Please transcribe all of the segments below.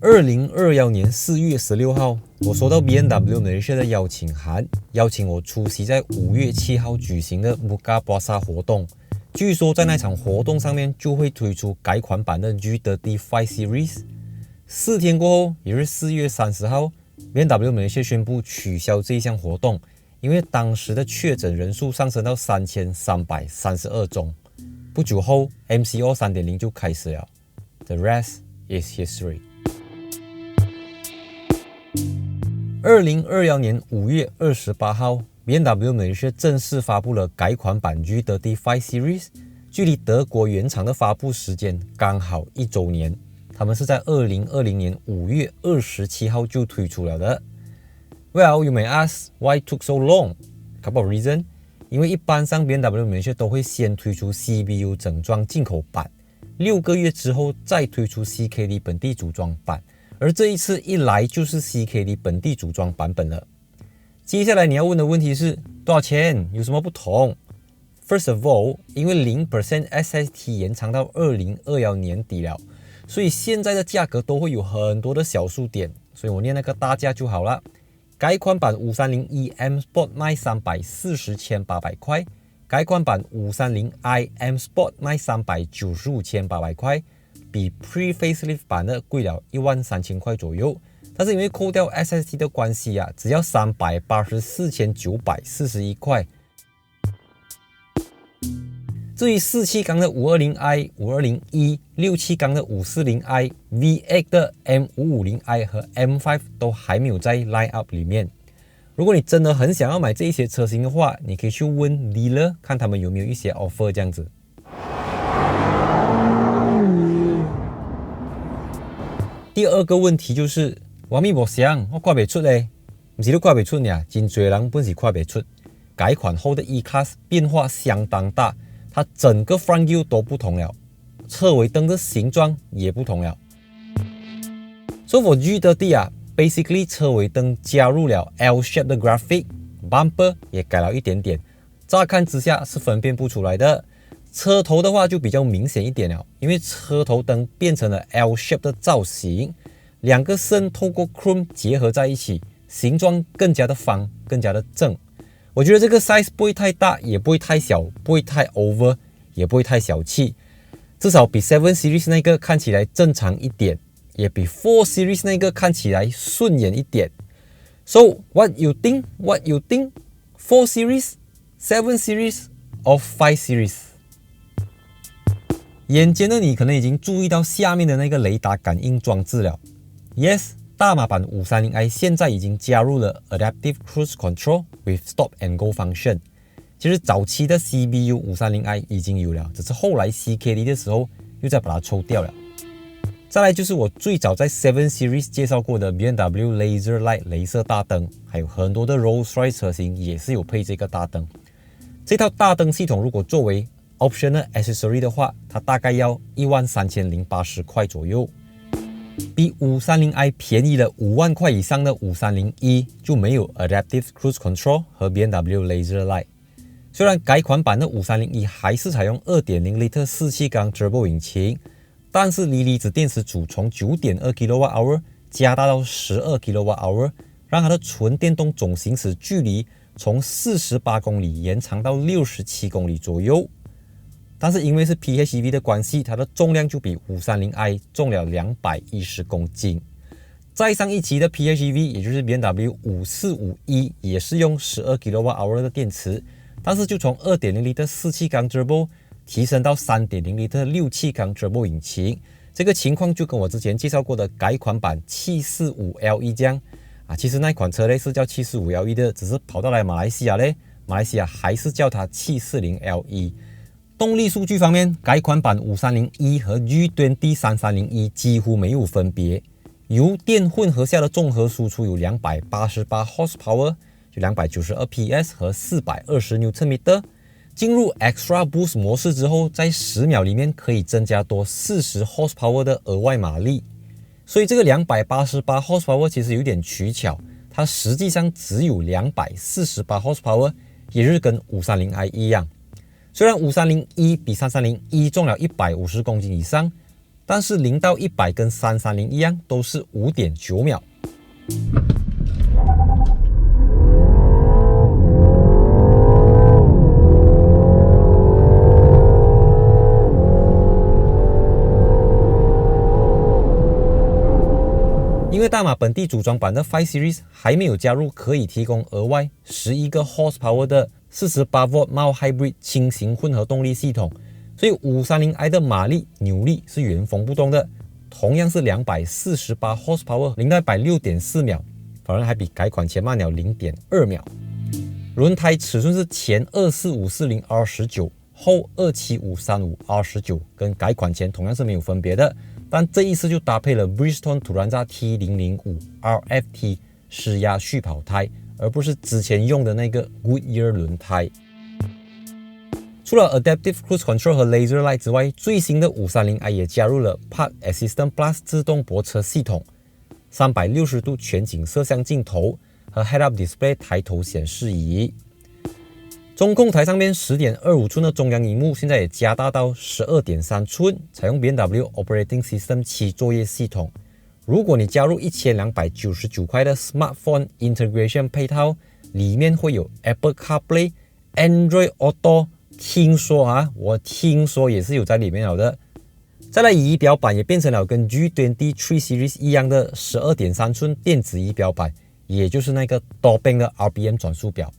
2021年4月16号，我收到 BMW Malaysia 的邀请函，邀请我出席在5月7号举行的 Buka Puasa 活动。据说在那场活动上面就会推出改款版的 G35 Series。4天过后，也是4月30号 ，BMW Malaysia 宣布取消这一项活动，因为当时的确诊人数上升到3332宗。不久后 ，MCO 3.0 就开始了。The rest is history。2021年5月28号 ，BMW Malaysia 正式发布了改款版 G35 Series， 距离德国原厂的发布时间刚好1周年。他们是在2020年5月27号就推出了的。Well, you may ask why it took so long? Couple of reasons. 因为一般上 BMW Malaysia 都会先推出 CBU 整装进口版，6个月之后再推出 CKD 本地组装版，而这一次一来就是 CKD 本地组装版本了。接下来你要问的问题是多少钱？有什么不同？ First of all， 因为 0% SST 延长到2021年底了，所以现在的价格都会有很多的小数点，所以我念那个大价就好了。改款版 530e M Sport 卖340,800块，改款版 530i M Sport 卖395,800块，比 Pre-Facelift 版的贵了13000块左右。但是因为扣掉 SST 的关系啊，只要384,941块。至于4气缸的 520i、520e、6气缸的 540i、V8 的 M550i 和 M5 都还没有在 line up 里面。如果你真的很想要买这一些车型的话，你可以去问 dealer 看他们有没有一些 offer 这样子。第二个问题就是我咪没想，我看不出嘞，不是你看不出呢，真多人本是看不出。改款后的 E-Class 变化相当大。它整个 front view 都不同了，车尾灯的形状也不同了。So for G30 啊 ，basically 车尾灯加入了 L-shape 的 graphic，bumper 也改了一点点，乍看之下是分辨不出来的。车头的话就比较明显一点了，因为车头灯变成了 L-shape 的造型，两个身透过 chrome 结合在一起，形状更加的方，更加的正。我觉得这个 size 不会太大，也不会太小，不会太 over， 也不会太小气，至少比7 Series 那个看起来正常一点，也比4 Series 那个看起来顺眼一点。So what you think? What you think? 4 Series, 7 Series, or 5 Series? 眼尖的你可能已经注意到下面的那个雷达感应装置了。Yes。大马版 530i 现在已经加入了 Adaptive Cruise Control with Stop and Go function。其实早期的 CBU 530i 已经有了，只是后来 CKD 的时候又再把它抽掉了。再来就是我最早在7 Series 介绍过的 BMW Laser Light 雷射大灯，还有很多的 Rolls-Royce 车型也是有配这个大灯。这套大灯系统如果作为 Optional Accessory 的话，它大概要13080块左右。比 530i 便宜了5万块以上的 530e 就没有 Adaptive Cruise Control 和 BMW Laser Light。虽然改款版的 530e 还是采用 2.0L 4气缸 Turbo 引擎，但是锂离子电池组从 9.2 kWh 加大到12 kWh， 让它的纯电动总行驶距离从48公里延长到67公里左右。但是因为是 PHEV 的关系，它的重量就比 530i 重了210公斤。再上一级的 PHEV， 也就是 BMW 545e 也是用12 kWh 的电池，但是就从 2.0L 4气缸 Turbo 提升到 3.0L 6气缸 Turbo 引擎。这个情况就跟我之前介绍过的改款版 745LE 这样啊，其实那款车类是叫 745LE 的，只是跑到来马来西亚嘞，马来西亚还是叫它 740LE。动力数据方面，改款版 530e 和 G20 330e 几乎没有分别。油电混合下的综合输出有288 horsepower， 就292 PS 和420 Nm。进入 Extra Boost 模式之后，在10秒里面可以增加多40 horsepower 的额外马力。所以这个288 horsepower 其实有点取巧，它实际上只有248 horsepower， 也就是跟 530i 一样。虽然 530e 比 330e 重了150公斤以上，但是0到100跟330一样，都是 5.9 秒。因为大马本地组装版的5 Series 还没有加入可以提供额外11个 horsepower 的48V mild hybrid 轻型混合动力系统，所以 530i 的马力扭力是原封不动的，同样是248 horsepower 0到100 6.4秒，反而还比改款前慢了 0.2 秒。轮胎尺寸是前24540 R19， 后27535 R19， 跟改款前同样是没有分别的。但这一次就搭配了 Bridgestone Turanza T005 RFT 施压续跑胎，而不是之前用的那个 Goodyear 轮胎。除了 Adaptive Cruise Control 和 Laser Light 之外，最新的 530i 也加入了 Park Assistant Plus 自动泊车系统、360度全景摄像镜头和 Head-Up Display 抬头显示仪。中控台上面 10.25 寸的中央萤幕现在也加大到 12.3 寸，采用 BMW Operating System 7作业系统。如果你加入1299块的 Smartphone Integration 配套，里面会有 Apple CarPlay、Android Auto， 我听说也是有在里面了的。再来仪表板也变成了跟 G20 3 Series 一样的 12.3 寸电子仪表板，也就是那个多边的 RPM 转速表。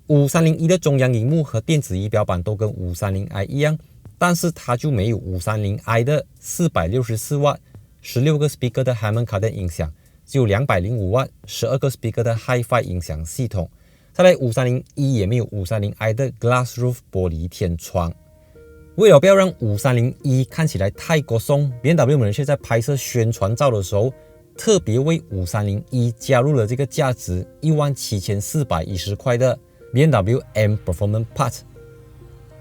530i 的中央萤幕和电子仪表板都跟 530i 一样，但是它就没有 530i 的464W 16个 speaker 的 Harman Kardon 音响，只有 205W 12个 speaker 的 Hi-Fi 音响系统。再来 530i 也没有 530i 的 Glass Roof 玻璃天窗。为了不要让530i 看起来太过松， BMW 门市在拍摄宣传照的时候，特别为530i 加入了这个价值17410块的BMW M Performance Part。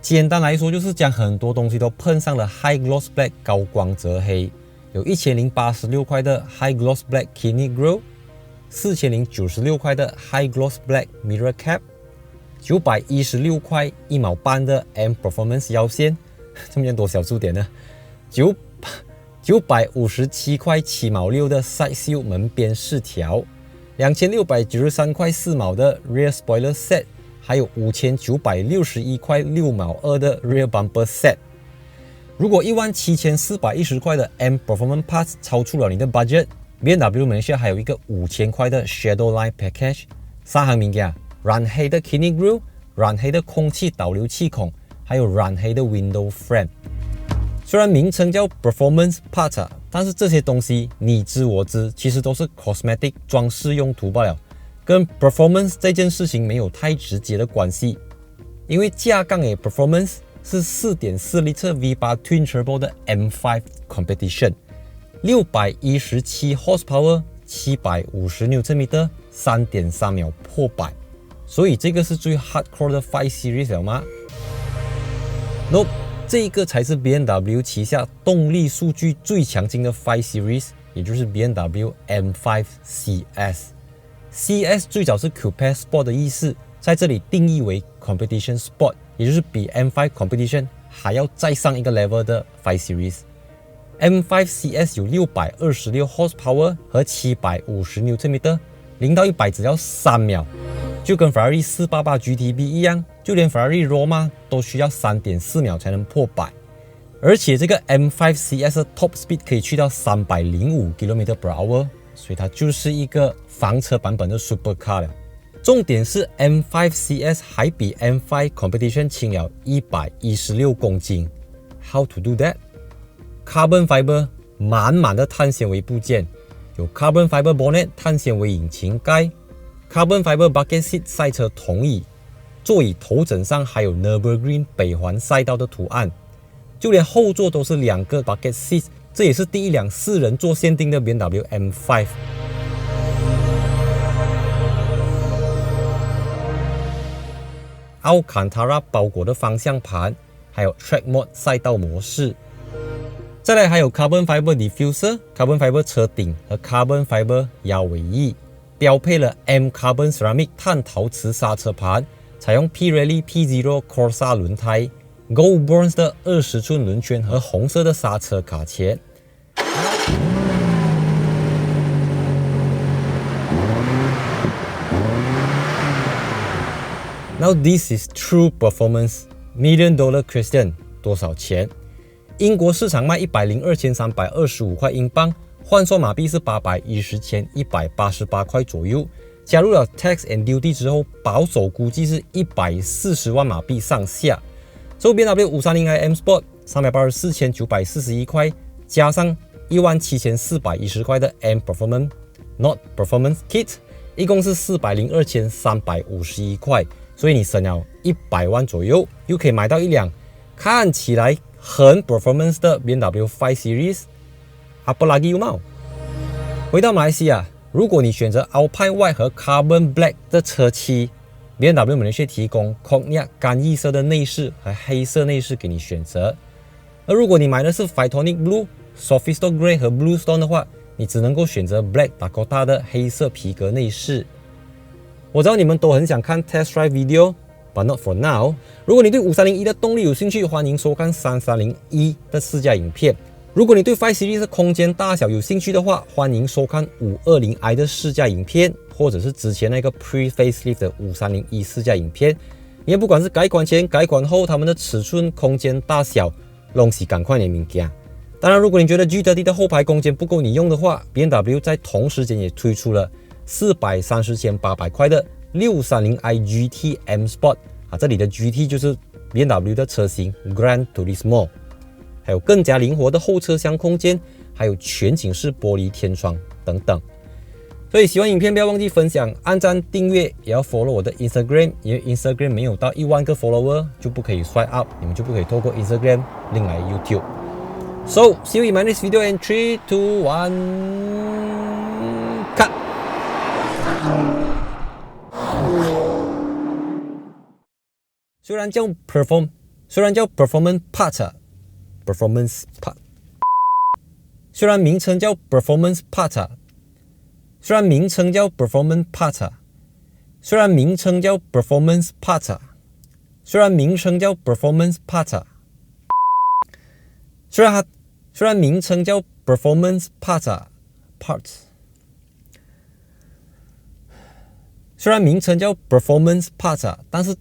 简单来说就是将很多东西都喷上了 High Gloss Black 高光泽黑，有1086块的 High Gloss Black Kidney Grille， 4096块的 High Gloss Black Mirror Cap， 916块1毛半的 M Performance 腰线，这么样多小数点呢？957块7毛6的 Side Seal 门边饰条，2693块4毛的 Rear Spoiler Set， 还有5961块6毛2的 Rear Bumper Set。 如果17410块的 M Performance Parts 超出了你的 budget， BMW 门下还有一个5000块的 Shadow Line Package， 3行物件，染黑的 Kidney Grille， 染黑的空气导流气孔，还有染黑的 Window Frame。 虽然名称叫 Performance Part， 但是这些东西你知我知，其实都是 cosmetic 装饰用途罢了，跟 Performance 这件事情没有太直接的关系。因为架杠的 Performance 是 4.4 Liter V8 Twin Turbo 的 M5 Competition， 617 horsepower， 750 Nm， 3.3 秒破百，所以这个是最 hardcore 的5 Series 了吗？ Nope， 这个才是 BMW 旗下动力数据最强劲的5 Series， 也就是 BMW M5 CS。CS 最早是 Coupe Sport 的意思，在这里定义为 Competition Sport， 也就是比 M5 Competition 还要再上一个 level 的5 Series。M5 CS 有626 horsepower 和750 Nm， 0到100只要3秒，就跟 Ferrari 488 GTB 一样，就连 Ferrari Roma 都需要 3.4 秒才能破百。而且这个 M5 CS 的 Top Speed 可以去到305 km/h， 所以它就是一个房车版本的 Supercar 了。重点是 M5 CS 还比 M5 Competition 轻了116公斤。How to do that？ Carbon Fiber 满满的碳纤维部件，有 Carbon Fiber Bonnet 碳纤维引擎盖， Carbon Fiber Bucket Seat 赛车筒椅，座椅头枕上还有 Nürburgring 北环赛道的图案，就连后座都是2个 Bucket Seat， 这也是第一辆4人座限定的 BMW M5。Alcantara 包裹的方向盘，还有 Track Mode 赛道模式。再来还有 Carbon Fiber Diffuser、Carbon Fiber 车顶和 Carbon Fiber 腰尾翼，标配了 M Carbon Ceramic 碳陶瓷刹车盘，采用 Pirelli P0 Corsa 轮胎， Gold Bronze 的20寸轮圈和红色的刹车卡钳。Now this is true performance. $1,000,000 Christian 多少钱？英国市场卖102,325块英镑，换算马币是810,188块左右。加入了 tax and duty 之后，保守估计是140万马币上下。周边 BMW530i M Sport 384,941块，加上17,410块的 M Performance Not Performance Kit， 一共是402,351块。所以你省了100万左右，又可以买到一辆看起来很 performance 的 BMW 5 Series。Apa lagi you mau？ 回到马来西亚，如果你选择 Alpine White 和 Carbon Black 的车漆 ，BMW 马来西亚提供 Cognac 干邑色的内饰和黑色内饰给你选择。而如果你买的是 Phytonic Blue、Sophisto Grey 和 Bluestone 的话，你只能够选择 Black Dakota 的黑色皮革内饰。我知道你们都很想看 test drive video， but not for now。如果你对530e 的动力有兴趣，欢迎收看330e 的试驾影片。如果你对5 Series 的空间大小有兴趣的话，欢迎收看520i 的试驾影片，或者是之前那个 pre-facelift 的530e 试驾影片。因为不管是改款前、改款后，它们的尺寸、空间大小，拢是同款的物件。当然，如果你觉得 G30 的后排空间不够你用的话 ，BMW 在同时间也推出了430,800块的630i GT M Sport 这里的 GT 就是 BMW 的车型 Gran Turismo， 还有更加灵活的后车厢空间，还有全景式玻璃天窗等等。所以喜欢影片不要忘记分享、按赞、订阅，也要 follow 我的 Instagram， 因为 Instagram 没有到1万个 follower 就不可以 swipe up， 你们就不可以透过 Instagram 另来 YouTube。So see you in my next video in 3, 2, 1, cut。虽然叫 performance part， 虽然名称叫 performance part， 虽然名称叫 performance part， 虽然名称叫 performance part， 虽然名称叫 performance part， 虽然名称叫 performance part， 虽然名称叫 performance part， 但是